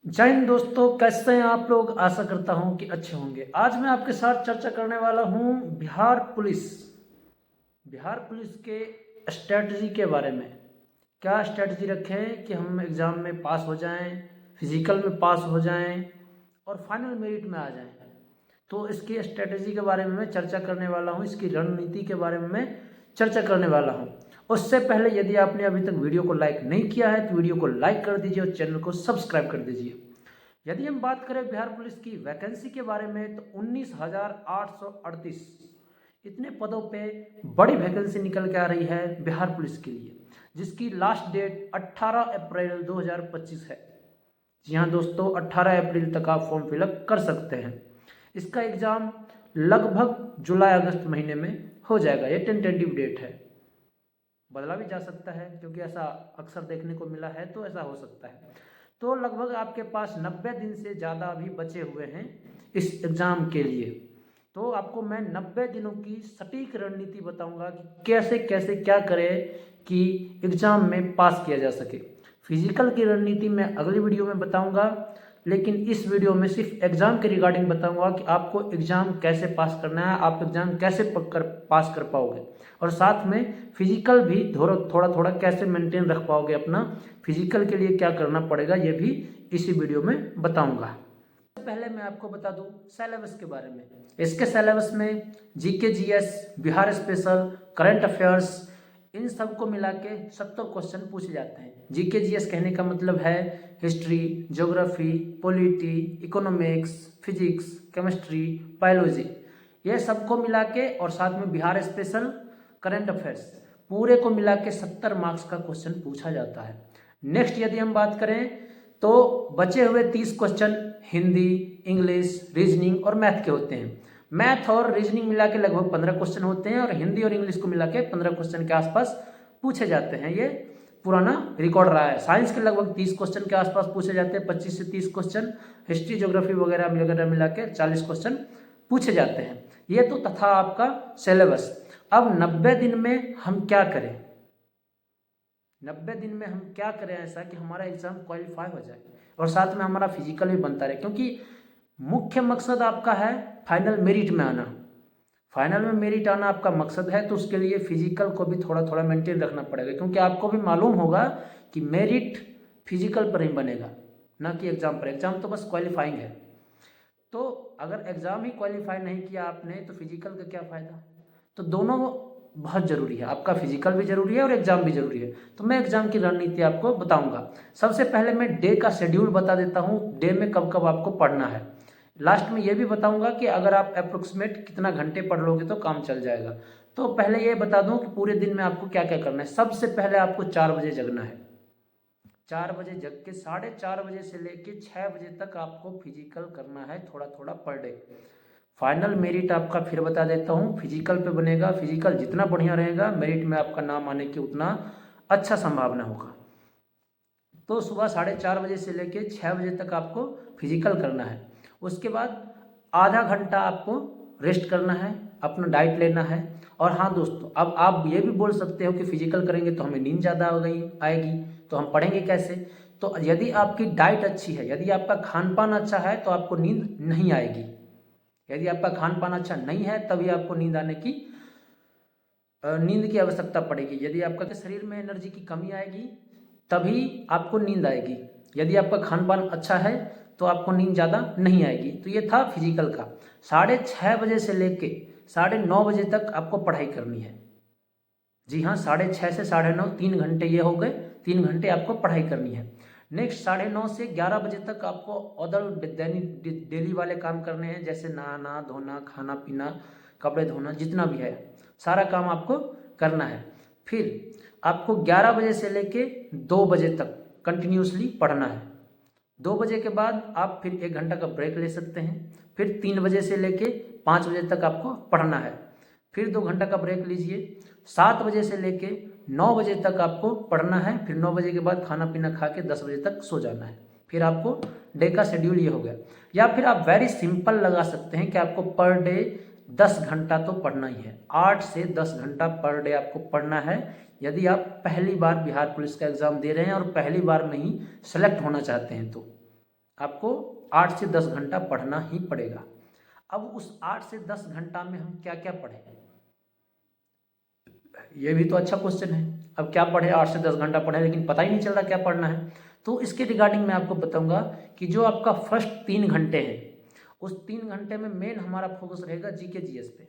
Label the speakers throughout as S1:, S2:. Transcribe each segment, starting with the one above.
S1: जय हिंद दोस्तों, कैसे हैं आप लोग। आशा करता हूं कि अच्छे होंगे। आज मैं आपके साथ चर्चा करने वाला हूं बिहार पुलिस के स्ट्रेटजी के बारे में। क्या स्ट्रेटजी रखें कि हम एग्ज़ाम में पास हो जाएं, फिजिकल में पास हो जाएं और फाइनल मेरिट में आ जाएं। तो इसकी स्ट्रेटजी के बारे में मैं चर्चा करने वाला हूं, इसकी रणनीति के बारे में मैं चर्चा करने वाला हूं। उससे पहले यदि आपने अभी तक वीडियो को लाइक नहीं किया है तो वीडियो को लाइक कर दीजिए और चैनल को सब्सक्राइब कर दीजिए। यदि हम बात करें बिहार पुलिस की वैकेंसी के बारे में तो 19,838 इतने पदों पे बड़ी वैकेंसी निकल के आ रही है बिहार पुलिस के लिए, जिसकी लास्ट डेट 18 अप्रैल 2025 है। जी हाँ दोस्तों, 18 अप्रैल तक आप फॉर्म फिलअप कर सकते हैं। इसका एग्ज़ाम लगभग जुलाई अगस्त महीने में हो जाएगा। ये टेंटेटिव डेट है, बदला भी जा सकता है क्योंकि ऐसा अक्सर देखने को मिला है, तो ऐसा हो सकता है। तो लगभग आपके पास 90 दिन से ज़्यादा अभी बचे हुए हैं इस एग्ज़ाम के लिए। तो आपको मैं 90 दिनों की सटीक रणनीति बताऊंगा कि कैसे कैसे क्या करें कि एग्ज़ाम में पास किया जा सके। फिजिकल की रणनीति मैं अगली वीडियो में बताऊंगा, लेकिन इस वीडियो में सिर्फ एग्ज़ाम के रिगार्डिंग बताऊंगा कि आपको एग्ज़ाम कैसे पास करना है, आप एग्ज़ाम कैसे पास कर पाओगे, और साथ में फिजिकल भी थोड़ा थोड़ा कैसे मेंटेन रख पाओगे अपना। फिजिकल के लिए क्या करना पड़ेगा ये भी इसी वीडियो में बताऊंगा। पहले मैं आपको बता दूं सिलेबस के बारे में। इसके सिलेबस में GK, GS, Bihar special, current affairs, इन सब को मिला के 70 क्वेश्चन पूछे जाते हैं। जीके जीएस कहने का मतलब है history, geography, polity, economics, physics, chemistry, biology, ये सबको मिला के, और साथ में बिहार स्पेशल, करंट अफेयर्स, पूरे को मिला के 70 मार्क्स का क्वेश्चन पूछा जाता है। नेक्स्ट यदि हम बात करें तो बचे हुए 30 क्वेश्चन हिंदी, इंग्लिश, रीजनिंग और मैथ के होते हैं। मैथ और रीजनिंग मिला के लगभग 15 क्वेश्चन होते हैं और हिंदी और इंग्लिश को मिला के 15 क्वेश्चन के आसपास पूछे जाते हैं। ये पुराना रिकॉर्ड रहा है। साइंस के लगभग 30 क्वेश्चन के आसपास पूछे जाते हैं, 25 से 30 क्वेश्चन। हिस्ट्री, ज्योग्राफी वगैरह मिला के 40 क्वेश्चन पूछे जाते हैं। ये तो तथा आपका सिलेबस। अब 90 दिन में हम क्या करें, 90 दिन में हम क्या करें ऐसा कि हमारा एग्जाम क्वालिफाई हो जाए और साथ में हमारा फिजिकल भी बनता रहे, क्योंकि मुख्य मकसद आपका है फाइनल मेरिट में आना। फाइनल में मेरिट आना आपका मकसद है, तो उसके लिए फिजिकल को भी थोड़ा थोड़ा मेंटेन रखना पड़ेगा, क्योंकि आपको भी मालूम होगा कि मेरिट फिजिकल पर ही बनेगा, ना कि एग्जाम पर। एग्जाम तो बस क्वालिफाइंग है। तो अगर एग्जाम ही क्वालिफाई नहीं किया आपने तो फिजिकल का क्या फ़ायदा। तो दोनों बहुत ज़रूरी है, आपका फिजिकल भी ज़रूरी है और एग्जाम भी ज़रूरी है। तो मैं एग्जाम की रणनीति आपको बताऊंगा। सबसे पहले मैं डे का शेड्यूल बता देता हूँ, डे में कब कब आपको पढ़ना है। लास्ट में ये भी बताऊंगा कि अगर आप अप्रोक्सीमेट कितना घंटे पढ़ लोगे तो काम चल जाएगा। तो पहले ये बता दूं कि पूरे दिन में आपको क्या क्या करना है। सबसे पहले आपको 4 बजे जगना है। 4 बजे जग के 4:30 बजे से लेके 6 बजे तक आपको फिजिकल करना है, थोड़ा थोड़ा पर डे। फाइनल मेरिट आपका फिर बता देता हूँ फिजिकल पे बनेगा। फिजिकल जितना बढ़िया रहेगा मेरिट में आपका नाम आने की उतना अच्छा संभावना होगा। तो सुबह 4:30 बजे से लेके 6 बजे तक आपको फिजिकल करना है। उसके बाद आधा घंटा आपको रेस्ट करना है, अपना डाइट लेना है। और हाँ दोस्तों, अब आप ये भी बोल सकते हो कि फिजिकल करेंगे तो हमें नींद ज़्यादा हो गई आएगी, तो हम पढ़ेंगे कैसे। तो यदि आपकी डाइट अच्छी है, यदि आपका खान पान अच्छा है तो आपको नींद नहीं आएगी। यदि आपका खान पान अच्छा नहीं है तभी आपको नींद की आवश्यकता पड़ेगी। यदि आपका शरीर में एनर्जी की कमी आएगी तभी आपको नींद आएगी। यदि आपका खान पान अच्छा है तो आपको नींद ज़्यादा नहीं आएगी। तो ये था फिजिकल का। 6:30 बजे से लेके 9:30 बजे तक आपको पढ़ाई करनी है। जी हाँ, 6:30 से 9:30, 3 घंटे ये हो गए। 3 घंटे आपको पढ़ाई करनी है। नेक्स्ट 9:30 से 11 बजे तक आपको अदर डेली वाले काम करने हैं, जैसे नहाना धोना, खाना पीना, कपड़े धोना, जितना भी है सारा काम आपको करना है। फिर आपको 11 बजे से लेके 2 बजे तक कंटिन्यूसली पढ़ना है। 2 बजे के बाद आप फिर 1 घंटा का ब्रेक ले सकते हैं। फिर 3 बजे से लेके 5 बजे तक आपको पढ़ना है। फिर 2 घंटा का ब्रेक लीजिए। 7 बजे से लेके 9 बजे तक आपको पढ़ना है। फिर 9 बजे के बाद खाना पीना खा के 10 बजे तक सो जाना है। फिर आपको डे का शेड्यूल ये हो गया। या फिर आप वेरी सिंपल लगा सकते हैं कि आपको पर डे 10 घंटा तो पढ़ना ही है। 8 से 10 घंटा पर डे आपको पढ़ना है, यदि आप पहली बार बिहार पुलिस का एग्ज़ाम दे रहे हैं और पहली बार में ही सेलेक्ट होना चाहते हैं तो। आपको 8 से 10 घंटा पढ़ना ही पड़ेगा। अब उस 8 से 10 घंटा में हम क्या क्या पढ़ें, ये भी तो अच्छा क्वेश्चन है। अब क्या पढ़े, 8 से 10 घंटा पढ़े लेकिन पता ही नहीं चल रहा क्या पढ़ना है। तो इसके रिगार्डिंग मैं आपको बताऊंगा कि जो आपका फर्स्ट 3 घंटे हैं, उस 3 घंटे में मेन हमारा फोकस रहेगा जीके जीएस पे।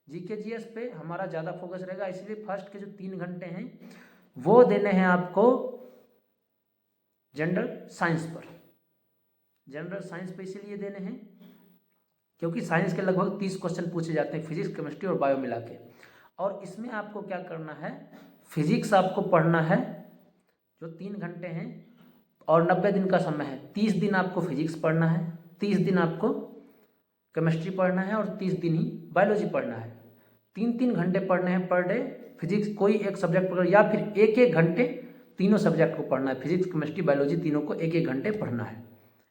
S1: जीके जीएस पे हमारा ज़्यादा फोकस रहेगा, इसलिए फर्स्ट के जो 3 घंटे हैं वो देने हैं आपको जनरल साइंस पर। जनरल साइंस पे इसीलिए देने हैं क्योंकि साइंस के लगभग 30 क्वेश्चन पूछे जाते हैं, फिजिक्स, केमिस्ट्री और बायो मिला के। और इसमें आपको क्या करना है, फिजिक्स आपको पढ़ना है जो 3 घंटे हैं और 90 दिन का समय है। 30 दिन आपको फिजिक्स पढ़ना है, 30 दिन आपको केमिस्ट्री पढ़ना है और 30 दिन ही बायोलॉजी पढ़ना है। 3-3 घंटे पढ़ने हैं पर डे फिजिक्स, कोई एक सब्जेक्ट पढ़, या फिर 1-1 घंटे तीनों सब्जेक्ट को पढ़ना है, फिजिक्स, केमिस्ट्री, बायोलॉजी तीनों को 1-1 घंटे पढ़ना है।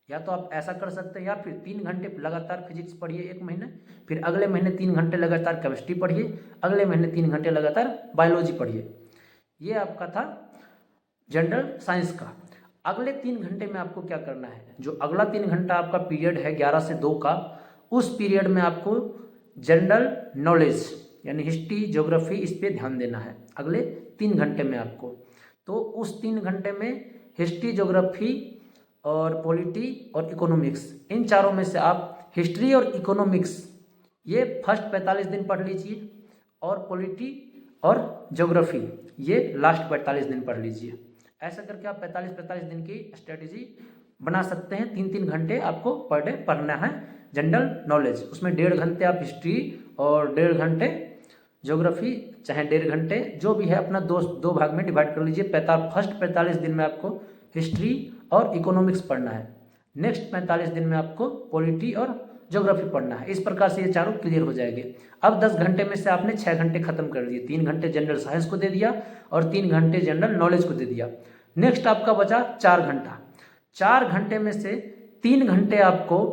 S1: या तो आप ऐसा कर सकते हैं, या फिर 3 घंटे लगातार फिजिक्स पढ़िए 1 महीने, फिर अगले महीने 3 घंटे लगातार केमिस्ट्री पढ़िए, अगले महीने 3 घंटे लगातार बायोलॉजी पढ़िए। ये आपका था जनरल साइंस का। अगले 3 घंटे में आपको क्या करना है, जो अगला 3 घंटा आपका पीरियड है 11 से 2 का, उस पीरियड में आपको जनरल नॉलेज यानी हिस्ट्री, ज्योग्राफी, इस पे ध्यान देना है अगले 3 घंटे में आपको। तो उस 3 घंटे में हिस्ट्री, ज्योग्राफी और पॉलिटी और इकोनॉमिक्स, इन चारों में से आप हिस्ट्री और इकोनॉमिक्स ये फर्स्ट 45 दिन पढ़ लीजिए, और पॉलिटी और ज्योग्राफी ये लास्ट 45 दिन पढ़ लीजिए। ऐसा करके आप 45-45 दिन की स्ट्रेटेजी बना सकते हैं। 3-3 घंटे आपको पर डे पढ़ना है जनरल नॉलेज, उसमें 1.5 घंटे आप हिस्ट्री और 1.5 घंटे ज्योग्राफी, चाहे 1.5 घंटे जो भी है अपना दो भाग में डिवाइड कर लीजिए। फर्स्ट 45 दिन में आपको हिस्ट्री और इकोनॉमिक्स पढ़ना है, नेक्स्ट 45 दिन में आपको पॉलिटी और ज्योग्राफी पढ़ना है। इस प्रकार से ये चारों क्लियर हो जाएंगे। अब 10 घंटे में से आपने 6 घंटे खत्म कर दिए, 3 घंटे जनरल साइंस को दे दिया और 3 घंटे जनरल नॉलेज को दे दिया। नेक्स्ट आपका बचा 4 घंटा। 4 घंटे में से 3 घंटे आपको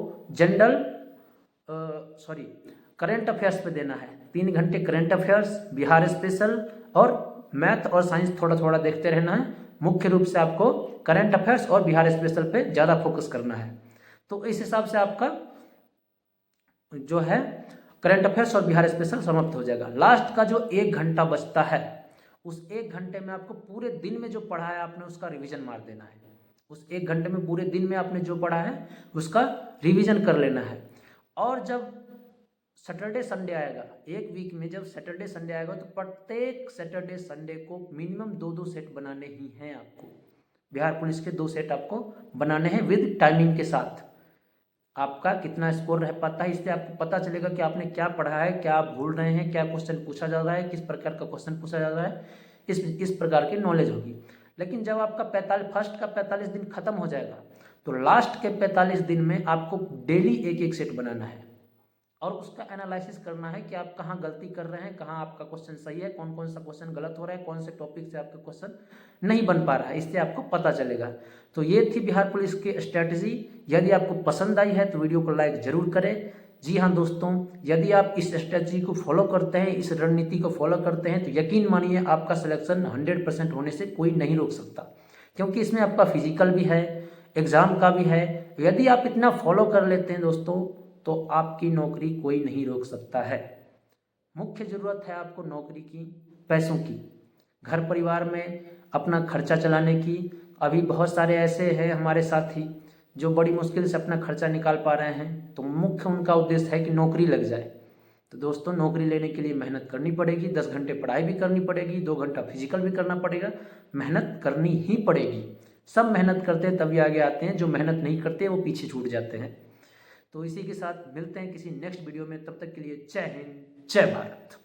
S1: करंट अफेयर्स पे देना है। 3 घंटे करंट अफेयर्स, बिहार स्पेशल और मैथ और साइंस थोड़ा थोड़ा देखते रहना है। मुख्य रूप से आपको करंट अफेयर्स और बिहार स्पेशल पे ज़्यादा फोकस करना है। तो इस हिसाब से आपका जो है करंट अफेयर्स और बिहार स्पेशल समाप्त हो जाएगा। लास्ट का जो 1 घंटा बचता है, उस 1 घंटे में आपको पूरे दिन में जो पढ़ा है आपने उसका रिवीजन मार देना है। उस 1 घंटे में पूरे दिन में आपने जो पढ़ा है उसका रिवीजन कर लेना है। और जब सैटरडे संडे आएगा, एक वीक में जब सैटरडे संडे आएगा, तो प्रत्येक सैटरडे संडे को मिनिमम 2-2 सेट बनाने ही हैं आपको। बिहार पुलिस के 2 सेट आपको बनाने हैं विद टाइमिंग के साथ। आपका कितना स्कोर रह पाता है, इससे आपको पता चलेगा कि आपने क्या पढ़ा है, क्या आप भूल रहे हैं, क्या क्वेश्चन पूछा जा रहा है, किस प्रकार का क्वेश्चन पूछा जा रहा है, इस प्रकार की नॉलेज होगी। लेकिन जब आपका फर्स्ट का 45 दिन खत्म हो जाएगा, तो लास्ट के 45 दिन में आपको डेली 1-1 सेट बनाना है और उसका एनालिसिस करना है कि आप कहाँ गलती कर रहे हैं, कहाँ आपका क्वेश्चन सही है, कौन कौन सा क्वेश्चन गलत हो रहा है, कौन से टॉपिक से आपका क्वेश्चन नहीं बन पा रहा है, इससे आपको पता चलेगा। तो ये थी बिहार पुलिस की स्ट्रैटेजी। यदि आपको पसंद आई है तो वीडियो को लाइक जरूर करें। जी हाँ दोस्तों, यदि आप इस स्ट्रैटेजी को फॉलो करते हैं, इस रणनीति को फॉलो करते हैं, तो यकीन मानिए आपका सिलेक्शन 100% होने से कोई नहीं रोक सकता, क्योंकि इसमें आपका फिजिकल भी है, एग्जाम का भी है। यदि आप इतना फॉलो कर लेते हैं दोस्तों, तो आपकी नौकरी कोई नहीं रोक सकता है। मुख्य ज़रूरत है आपको नौकरी की, पैसों की, घर परिवार में अपना खर्चा चलाने की। अभी बहुत सारे ऐसे हैं हमारे साथी जो बड़ी मुश्किल से अपना खर्चा निकाल पा रहे हैं, तो मुख्य उनका उद्देश्य है कि नौकरी लग जाए। तो दोस्तों, नौकरी लेने के लिए मेहनत करनी पड़ेगी, 10 घंटे पढ़ाई भी करनी पड़ेगी, 2 घंटा फिजिकल भी करना पड़ेगा, मेहनत करनी ही पड़ेगी। सब मेहनत करते हैं तभी आगे आते हैं, जो मेहनत नहीं करते वो पीछे छूट जाते हैं। तो इसी के साथ मिलते हैं किसी नेक्स्ट वीडियो में, तब तक के लिए जय हिंद, जय भारत।